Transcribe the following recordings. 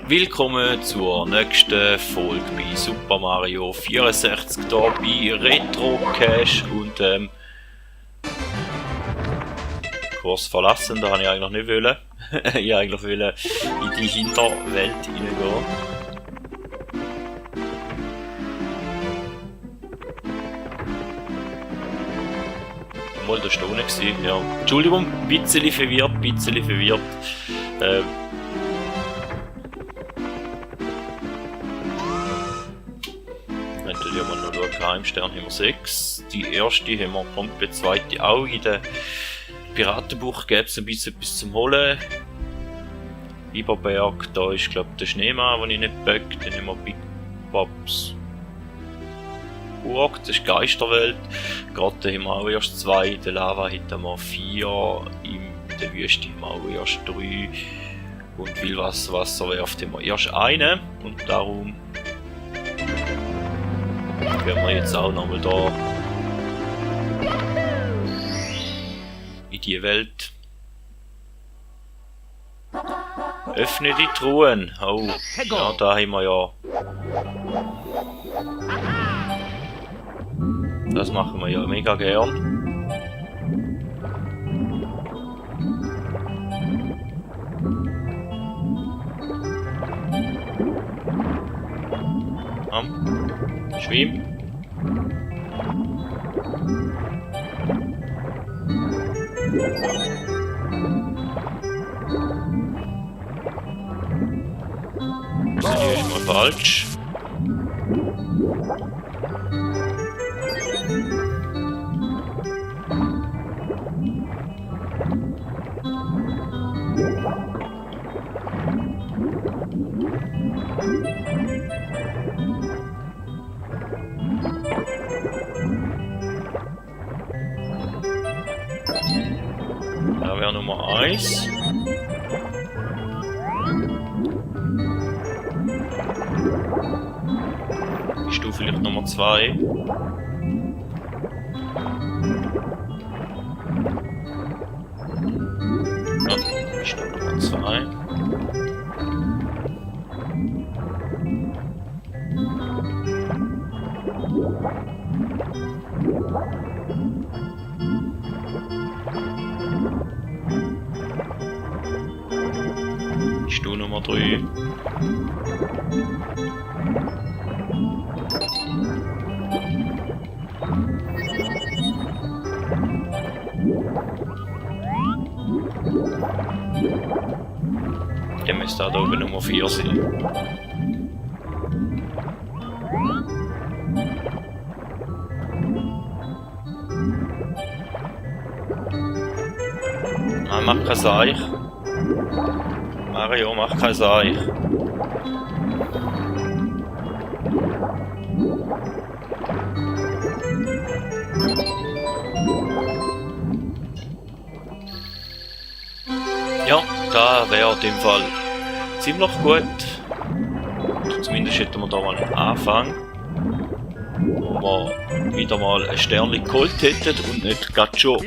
Willkommen zur nächsten Folge bei Super Mario 64 hier bei Retro Cache und Kurs verlassen, da habe ich eigentlich nicht wollen. Ich eigentlich wollte in die Hinterwelt hineingehen. Mal da stehen gewesen, ja. Entschuldigung, ein bisschen verwirrt. Wenn du dir mal noch schauen, Geheimstern haben wir 6. Die erste haben wir komplett, die zweite auch. In der Piratenbuch gäbe es ein bisschen etwas zum Holen. Überberg, da ist glaube ich der Schneemann, den ich nicht böck. Dann haben wir Big Bobs Burg, das ist Geisterwelt. Gerade haben wir auch erst 2, in der Lava haben wir 4, in der Wüste haben wir auch erst 3 und Wildwasserwerft haben wir erst 1 und darum gehen wir jetzt auch nochmal da in die Welt. Öffne die Truhen. Oh, ja, da haben wir ja. Das machen wir ja mega gern. Schwimm. Das hier ist mal falsch. Da wäre Nummer 1. Bist du vielleicht Nummer 2? Ja, bist du Nummer 2? Bist du Nummer 3? Der müsste da oben Nummer 4 sein. Nein, mach kein Seich. Mario, mach kein Seich. Ja, da wäre in dem Fall ziemlich gut. Zumindest hätten wir da mal einen Anfang, wo wir wieder mal ein Sternchen geholt hätten und nicht gerade schon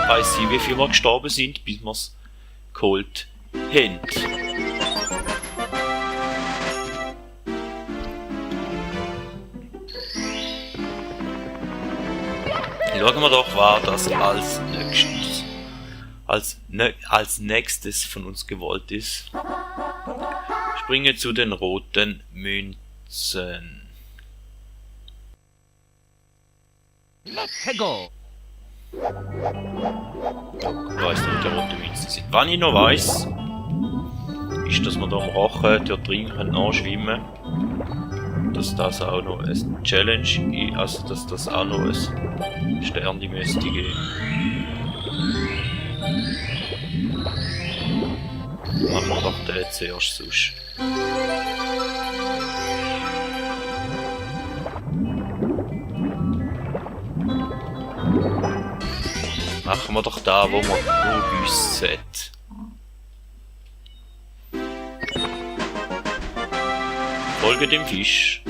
weiss ich, wie viel wir gestorben sind, bis wir es geholt haben. Schauen wir doch, was das als nächstes von uns gewollt ist. Springe zu den roten Münzen. Let's go! Ich weiss nicht, wie die roten Münzen sind. Was ich noch weiss, ist, dass wir da am Rachen dort drin nachschwimmen können. Dass das auch noch eine Challenge ist, also dass das auch noch ein Stern müsste geben. Machen wir doch den zuerst sonst. Machen wir doch da, wo wir nur wissen. Folge dem Fisch.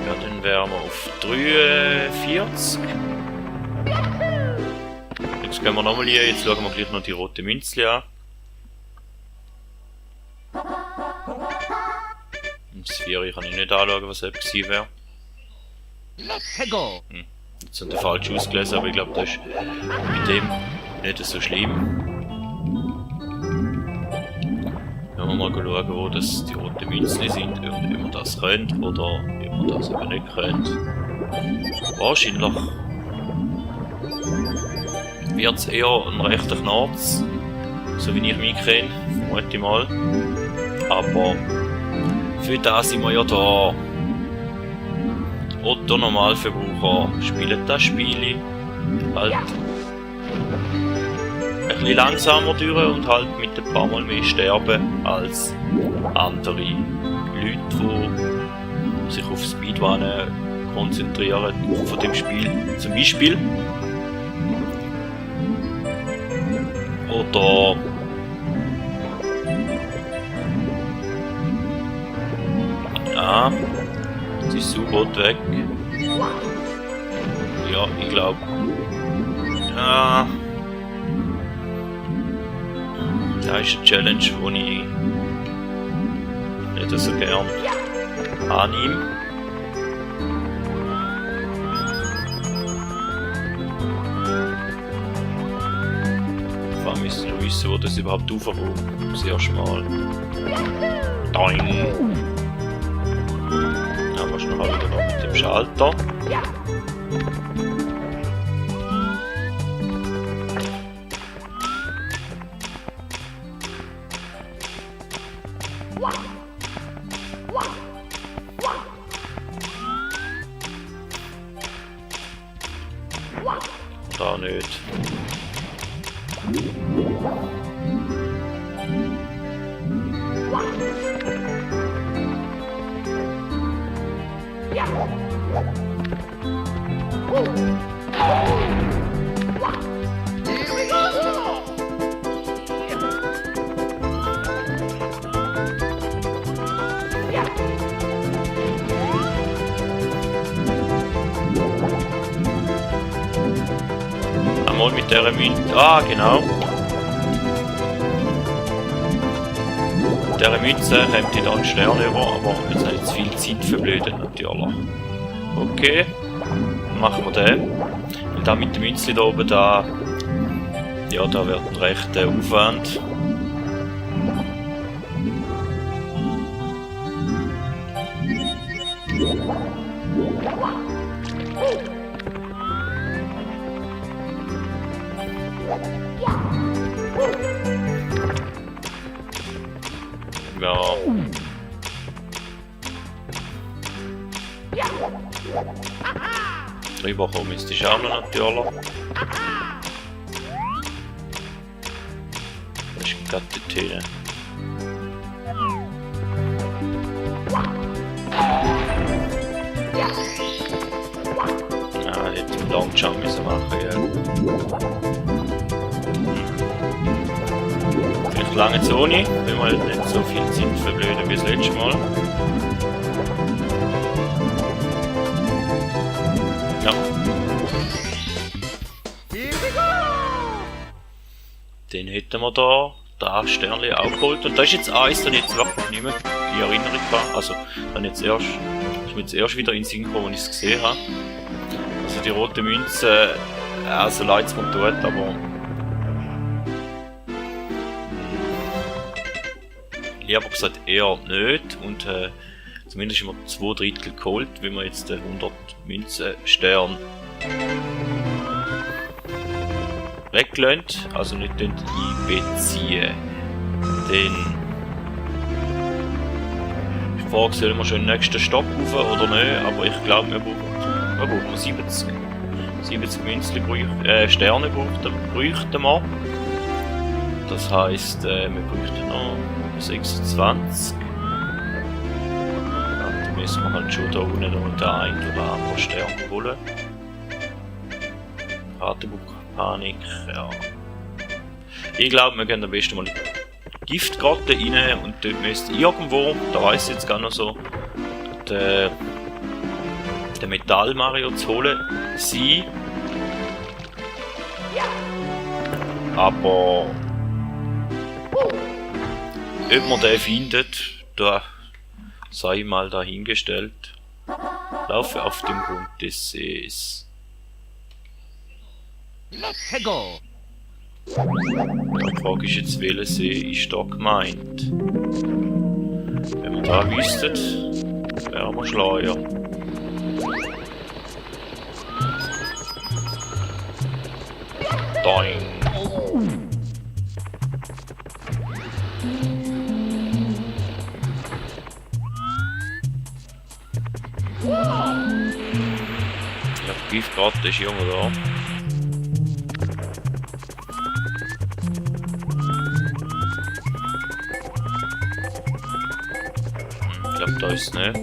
Ja, dann wären wir auf 43. Jetzt gehen wir nochmal hier, jetzt schauen wir gleich noch die rote Münzli an. Das 4 kann ich nicht anschauen, was es gewesen wäre. Let's go! Jetzt haben wir falsch ausgelesen, aber ich glaube, das ist bei dem nicht so schlimm. Wenn wir mal schauen, wo das die roten Münzen sind, und ob man das könnt oder ob man das eben nicht könnt. Wahrscheinlich wird es eher ein rechter Knarz, so wie ich mich kenne, vermute ich mal. Aber für das sind wir ja da. Otto Normalverbraucher spielen das Spiel halt ein bisschen langsamer durch und halt mit ein paar Mal mehr sterben als andere Leute, die sich auf Speedrunnen konzentrieren von dem Spiel. Zum Beispiel. Oder ja, jetzt ist das U-Boot weg. Ja, ich glaube. Ja. Das ist eine Challenge, die ich nicht so gern annehme. Vor allem müssen wir wissen, wo das überhaupt raufkommt. Das erste Mal. Doing! Dann musst du noch wieder mit dem Schalter. Da nicht. Einmal mit der Münze. Ah, genau. Mit dieser Münze kommt ich dann Sterne über, aber jetzt habe ich zu viel Zeit verblödet natürlich. Okay, dann machen wir den. Weil da mit der Münze da oben, da wird ein rechter Aufwand. Ja. Drüber kommen ist die Schauner natürlich. Das ist gerade die Töne. Ah, hätte ich einen Longjump müssen machen, ja. Vielleicht lange jetzt ohne, wenn wir halt nicht so viel Zeit verblöden wie das letzte Mal. Ja. Den hätten wir da, das Sternchen auch geholt. Und das ist jetzt eins, das ich jetzt wirklich nicht mehr in Erinnerung habe. Also, dann jetzt erst, ist mir jetzt erst wieder in den Sinn gekommen, als ich es gesehen habe. Also die rote Münze, so leid es mir tut, aber lieber gesagt eher nicht. Und zumindest haben wir 2 Drittel geholt, wenn wir jetzt den 100 Münzen Stern weglöhnt, also nicht einbeziehen. Denn ich frage, sollen wir schon den nächsten Stock rauf oder nicht, aber ich glaube, wir brauchen 70 Münzen Sterne bräuchten wir. Das heisst, wir bräuchten noch 26. Dann müssen wir halt schon da unten noch den einen oder anderen Stern holen. Panik, ja. Ich glaube, wir gehen am besten mal in die Giftgrotte rein und dort müsste irgendwo, da weiss ich jetzt gar noch so, den Metall Mario zu holen sein. Aber ob man den findet, da sei mal dahingestellt. Laufe auf dem Grund des Sees. Let's go. Die Frage ist jetzt, welcher See ist da gemeint? Wenn wir da wüssten, wären wir schlauer. Doing. Ja, Giftgratte ist irgendwo da. Ich glaube, da ist es nicht.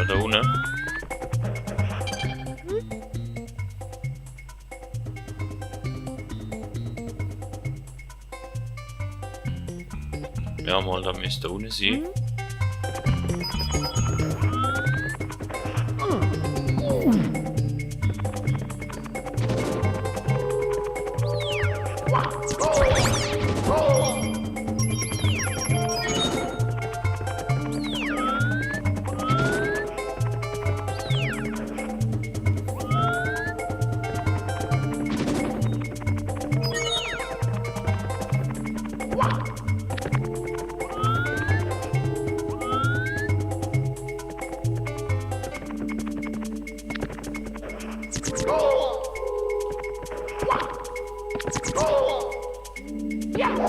Da unten. Ja, mal, da müsste unten sein.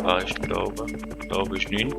Ah, ist da oben. Da oben ist nichts.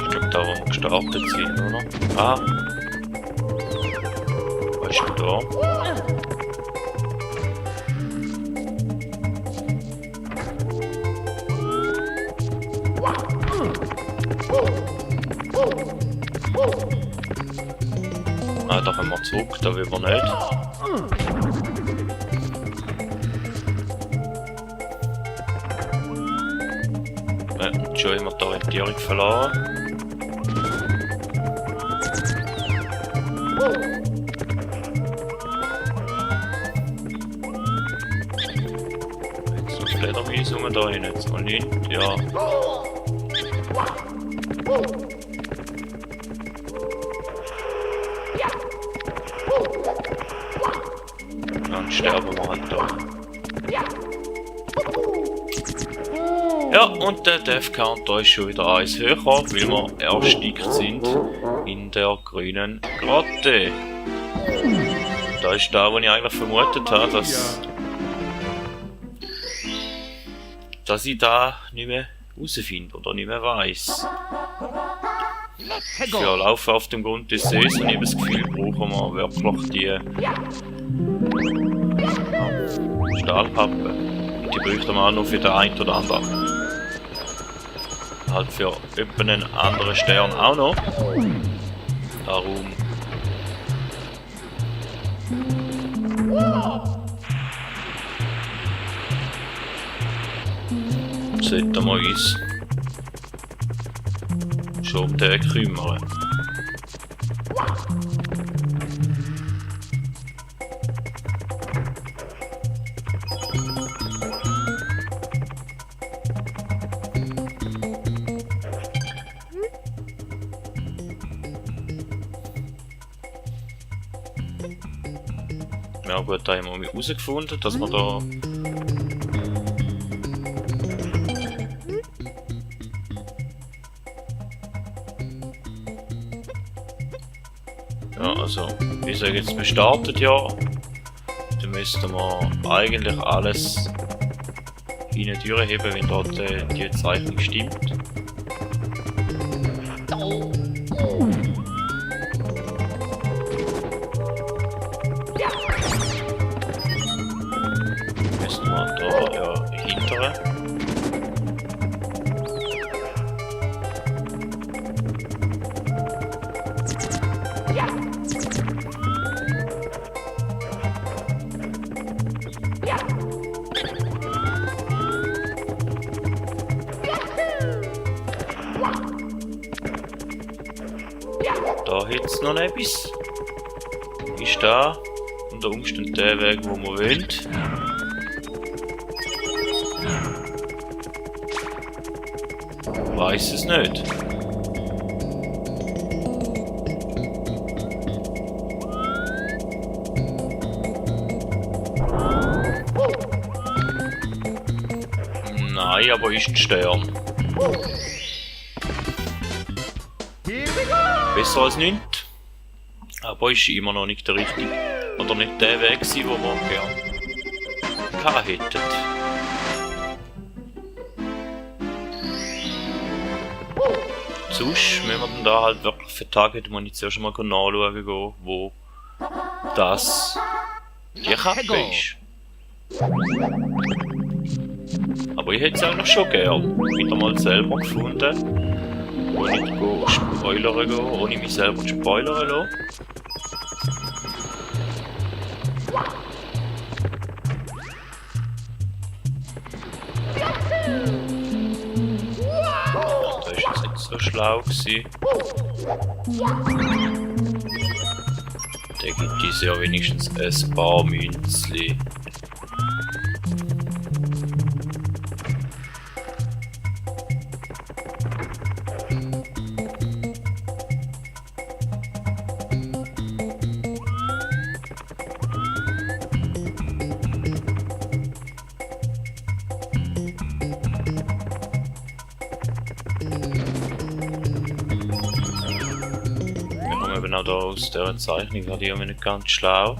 Ich glaube, da wo wir gestartet sind, oder? Ah! Was ist denn da? Ah, da können wir zurück, da will wir nicht. Schon immer die Orientierung verloren. Jetzt noch Fledermäuse da hin, jetzt mal nicht, ja. Dann sterben wir halt da. Ja, und der Death Counter ist schon wieder eins höher, weil wir erstickt sind in der grünen Grotte. Da ist da, wo ich eigentlich vermutet habe, dass ich da nicht mehr rausfinde oder nicht mehr weiss. Für Laufen auf dem Grund des Sees habe ich das Gefühl, brauchen wir wirklich die Stahlpappe. Und die bräuchten wir auch noch für den einen oder anderen. Halt für etwa einen anderen Stern auch noch. Darum. Sollten wir uns schon um den kümmern. Ja gut, da haben wir herausgefunden, dass wir da ja, Ja, also, ich sage jetzt, wir starten ja. Dann müssten wir eigentlich alles hinein durchheben, wenn dort die Zeichnung stimmt. Müssen wir da ja hintere. Da hat's noch etwas. Ist da unter Umständen der Weg, wo man will. Weiß es nicht. Nein, aber ist ein Stern. Besser als nichts. Aber ist immer noch nicht der richtige. Oder nicht der Weg gewesen, wo wir gerne gehabt hätten. Sonst, wenn wir dann da halt wirklich vertagen, muss ich zuerst mal nachschauen gehen, wo das die Kappe ist. Aber ich hätte es eigentlich schon gern wieder mal selber gefunden, ohne zu spoilern gehen, ohne mich selber zu spoilern lassen. Das ist jetzt nicht so schlau gewesen. Der gibt uns ja wenigstens ein paar Münzli. Genau da aus dieser Zeichnung war die aber nicht ganz schlau.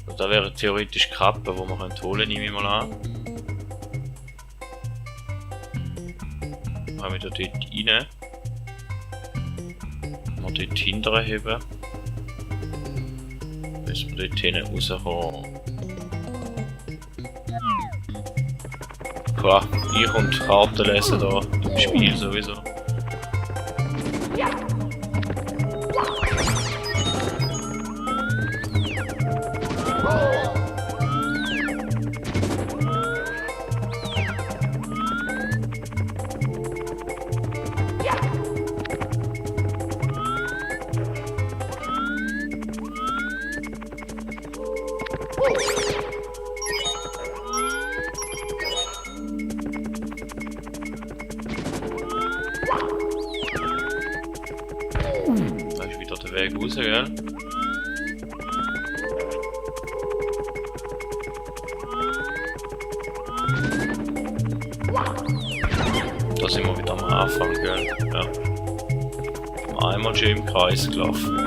Also da wäre theoretisch Kappe, die wir holen können, nehme ich mal an. Dann haben wir da dort rein. Mal dort hinterher heben. Müssen wir dort hinten rauskommen. Klar, ich und Karten lesen da im Spiel sowieso. Da ist wieder der Weg raus, gell? Da sind wir wieder am Anfang, gell? Ja. Einmal schon im Kreis gelaufen.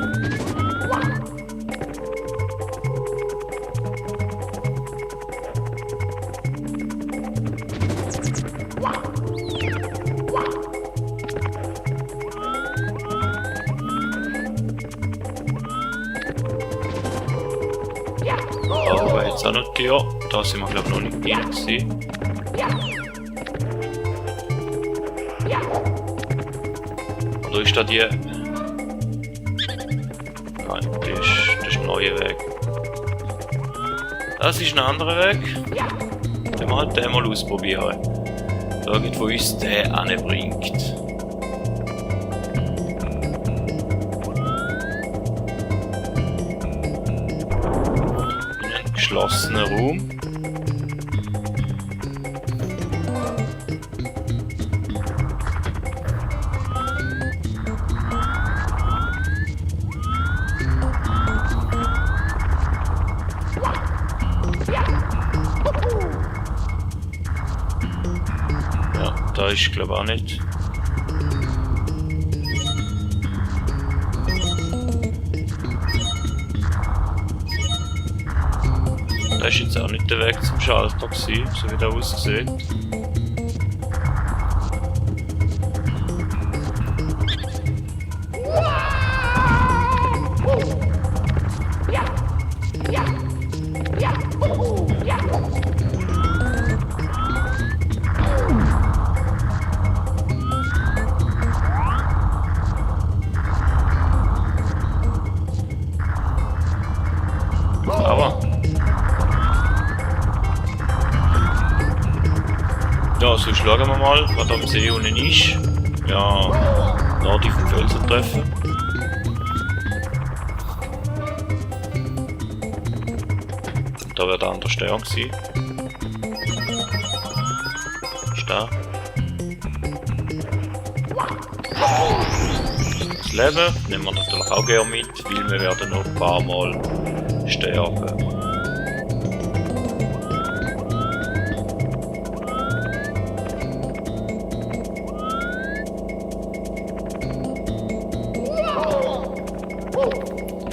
Aber jetzt auch noch die Tür. Da sind wir glaube ich noch nicht drin gewesen. Oder ist da die... Nein, das ist ein neuer Weg. Das ist ein anderer Weg. Den wir halt den mal ausprobieren. Schauen, wo uns der anbringt. In einen geschlossenen Raum. Da ist glaube ich auch nicht. das ist jetzt auch nicht der Weg zum Schalter gewesen, so wie der aussieht. Aber ja, so schauen wir mal, was da am See unten ist. Ja, nördlich vom Felsen-Treffen. Da wird ein anderer Stern sein. Ist da. Das Leben nehmen wir natürlich auch gerne mit, weil wir werden noch ein paar Mal sterben.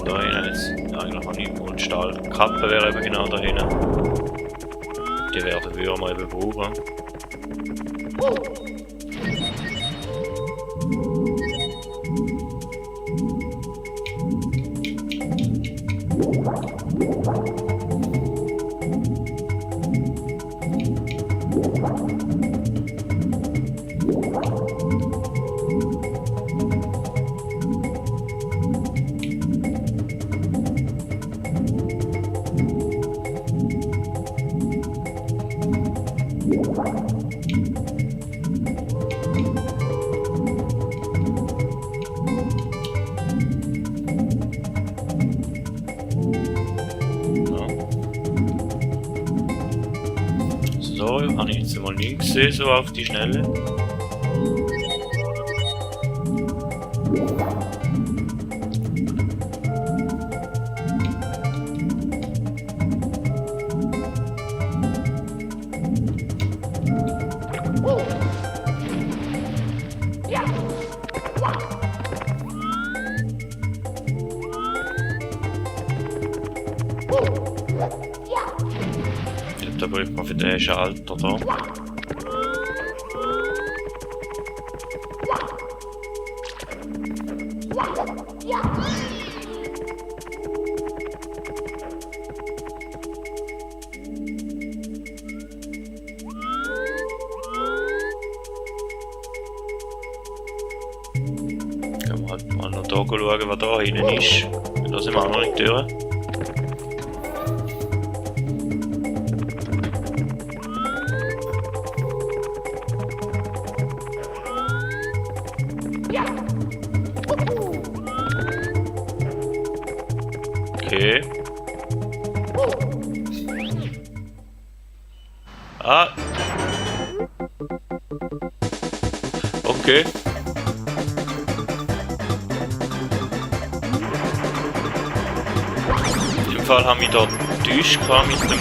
Da hinten jetzt, eigentlich habe ich einen Mondstall. Die Kappe wäre eben genau da hinten. Die werden wir mal eben brauchen. So, habe ich jetzt mal nie gesehen, so auf die Schnelle. Da braucht man für den Schalter da. Können wir halt mal noch da schauen, was da hinten ist. Da sind wir auch noch nicht durch. Okay. Ah. Okay. In dem Fall haben wir dort Tisch mit dem.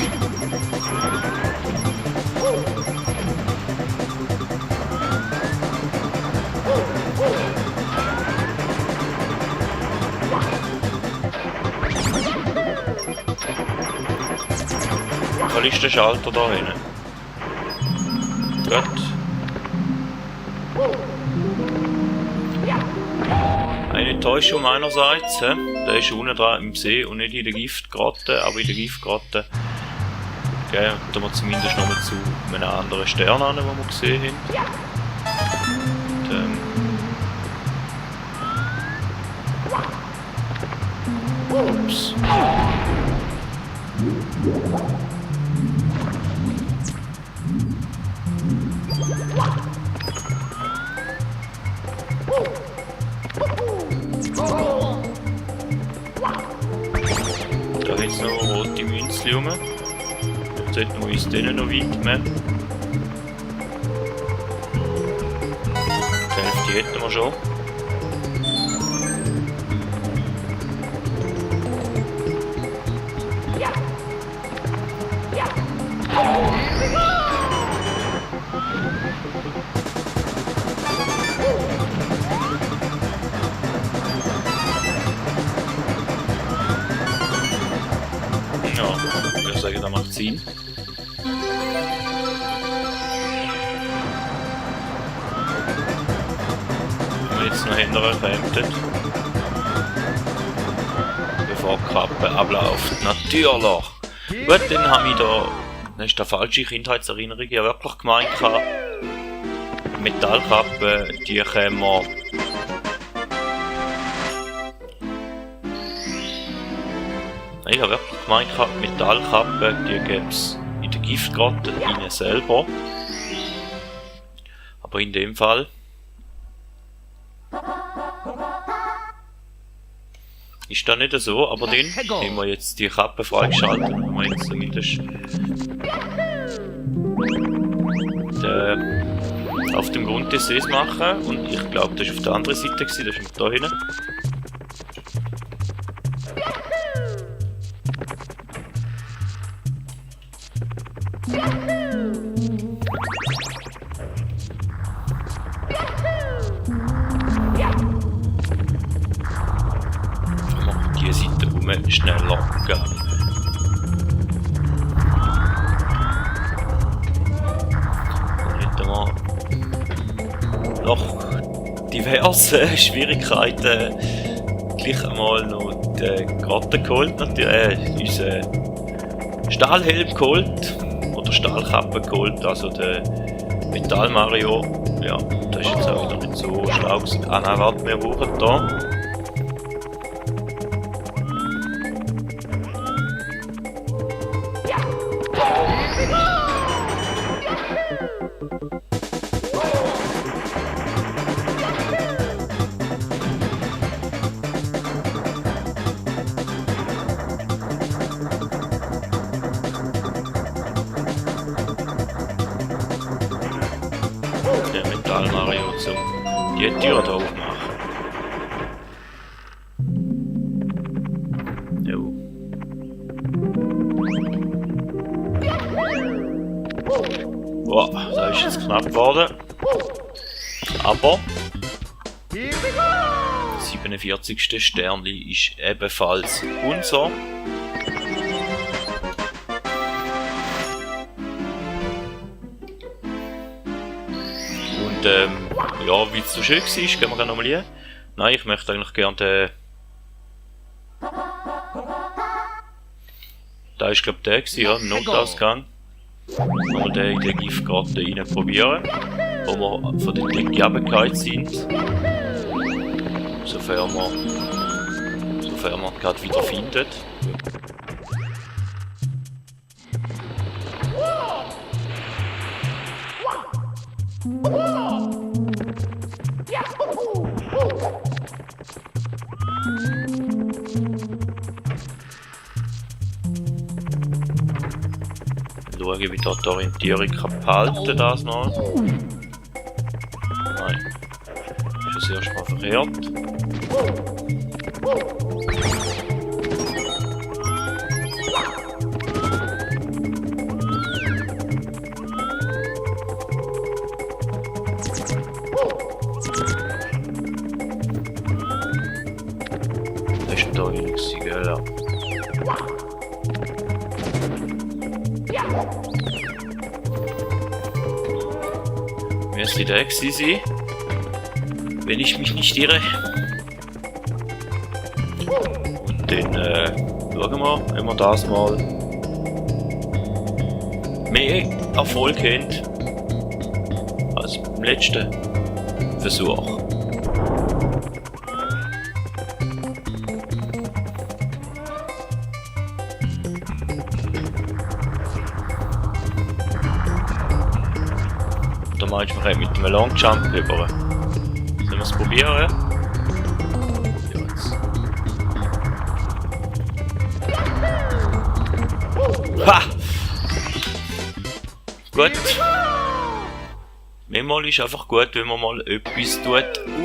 Was ist der Schalter da hinten? Gut. Eine Täuschung meinerseits. Der ist unten dran im See und nicht in der Giftgrotte, aber in der Giftgrotte kommen wir zumindest noch mal zu einem anderen Stern an, den wir gesehen haben. Und, ups. Da ist noch eine rote Münze rum. Jetzt sollten wir uns denen noch weit mehr. Die Hälfte hätten wir schon. sagen, das macht Sinn. Wenn wir jetzt noch hinterher kämpfen. Bevor die Kappe abläuft. Natürlich! Gut, dann habe ich da... Das ist eine falsche Kindheitserinnerung. Ich habe wirklich gemeint, Metallkappen, die können wir... Ich habe wirklich gemeint, Metallkappen, die gibt es in der Giftgrotte innen selber. Aber in dem Fall ist das nicht so, aber dann haben wir jetzt die Kappe freigeschaltet, wo wir jetzt zumindest auf dem Grund des Sees machen. Und ich glaube, das war auf der anderen Seite, das ist da hinten. Die Seite schneller gehen. Dann hätten wir noch diverse Schwierigkeiten gleich einmal noch die Grotte geholt, natürlich, unseren Stahlhelm geholt, oder Stahlkappe geholt, also der Metall Mario. Ja, das ist jetzt auch wieder nicht so schlau gewesen. Ah nein, warte, wir brauchen da. Der Metall Mario zum die Tür da aufmachen. Jo. Boah, da ist jetzt knapp geworden. Aber 47. Sternli ist ebenfalls unser. Und ja, wie es so schön war, gehen wir gerne nochmal hin. Nein, ich möchte eigentlich gerne den... Da ist glaube ich der gewesen, ja, im Notausgang. Mal den in den Giftgrotte rein probieren, wo wir von der Decke runtergefallen sind. Sofern man gerade wieder findet. Schauen, wie dort die Orientierung behalten das noch. Nein. Ist es erstmal verkehrt. Das ist da nichts, gell? Müsste der gewesen sein, wenn ich mich nicht irre. Und dann schauen wir, wenn wir das mal mehr Erfolg haben als beim letzten Versuch. Da meinst du, man mit einem Longjump rüber. Sollen wir es probieren? Ja, jetzt. Ha! Gut. Manchmal ist einfach gut, wenn man mal etwas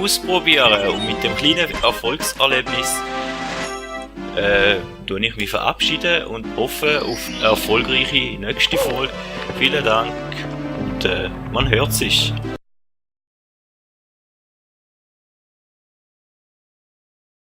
ausprobieren. Und mit dem kleinen Erfolgserlebnis tue ich mich verabschieden und hoffe auf eine erfolgreiche nächste Folge. Vielen Dank und man hört sich.